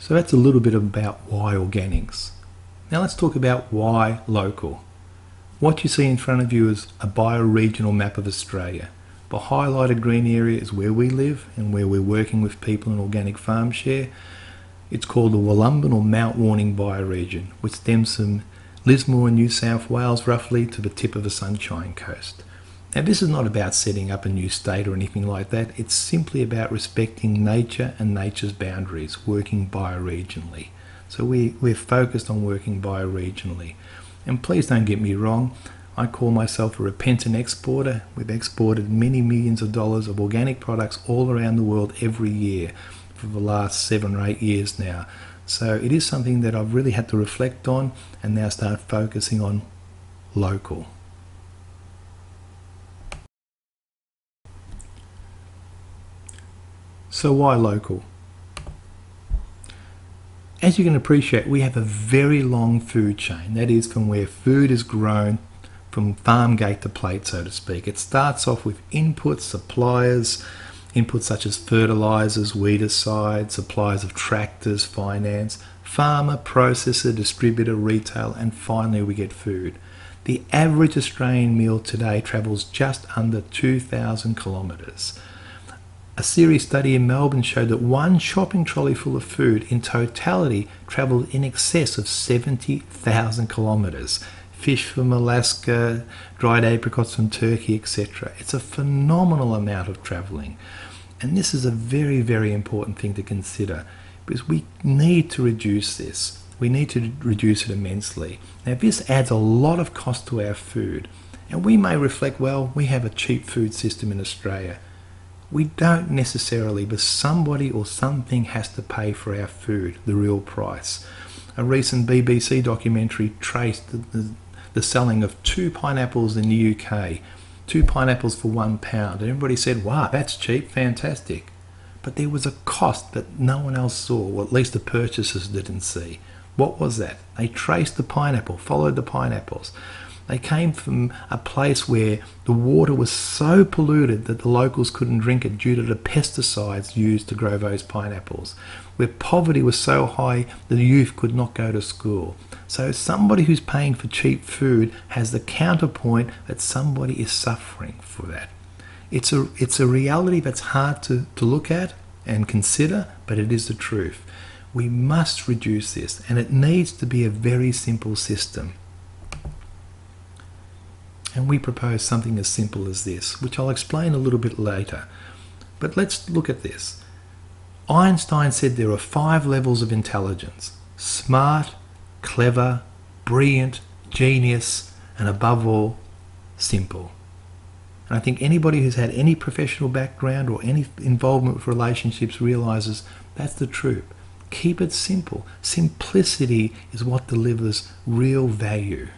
So that's a little bit about why organics. Now let's talk about why local. What you see in front of you is a bioregional map of Australia. The highlighted green area is where we live and where we're working with people in Organic Farm Share. It's called the Wollumbin or Mount Warning bioregion, which stems from Lismore in New South Wales roughly to the tip of the Sunshine Coast. Now this is not about setting up a new state or anything like that. It's simply about respecting nature and nature's boundaries, working bioregionally. So we're focused on working bioregionally. And please don't get me wrong, I call myself a repentant exporter. We've exported many millions of dollars of organic products all around the world every year for the last 7 or 8 years now. So it is something that I've really had to reflect on and now start focusing on local. So why local? As you can appreciate, we have a very long food chain. That is from where food is grown, from farm gate to plate, so to speak. It starts off with inputs, suppliers, inputs such as fertilizers, weedicide, suppliers of tractors, finance, farmer, processor, distributor, retail, and finally we get food. The average Australian meal today travels just under 2,000 kilometres. A series study in Melbourne showed that one shopping trolley full of food in totality travelled in excess of 70,000 kilometres. Fish from Alaska, dried apricots from Turkey, etc. It's a phenomenal amount of travelling. And this is a very, very important thing to consider because we need to reduce this. We need to reduce it immensely. Now this adds a lot of cost to our food. And we may reflect, well, we have a cheap food system in Australia. We don't necessarily, but somebody or something has to pay for our food, the real price. A recent BBC documentary traced the selling of 2 pineapples in the UK, 2 pineapples for £1, and everybody said, wow, that's cheap, fantastic. But there was a cost that no one else saw, or at least the purchasers didn't see. What was that? They traced the pineapple, followed the pineapples. They came from a place where the water was so polluted that the locals couldn't drink it due to the pesticides used to grow those pineapples, where poverty was so high that the youth could not go to school. So somebody who's paying for cheap food has the counterpoint that somebody is suffering for that. It's a reality that's hard to look at and consider, but it is the truth. We must reduce this, and it needs to be a very simple system. And we propose something as simple as this, which I'll explain a little bit later. But let's look at this. Einstein said there are 5 levels of intelligence: smart, clever, brilliant, genius, and above all, simple. And I think anybody who's had any professional background or any involvement with relationships realizes that's the truth. Keep it simple. Simplicity is what delivers real value.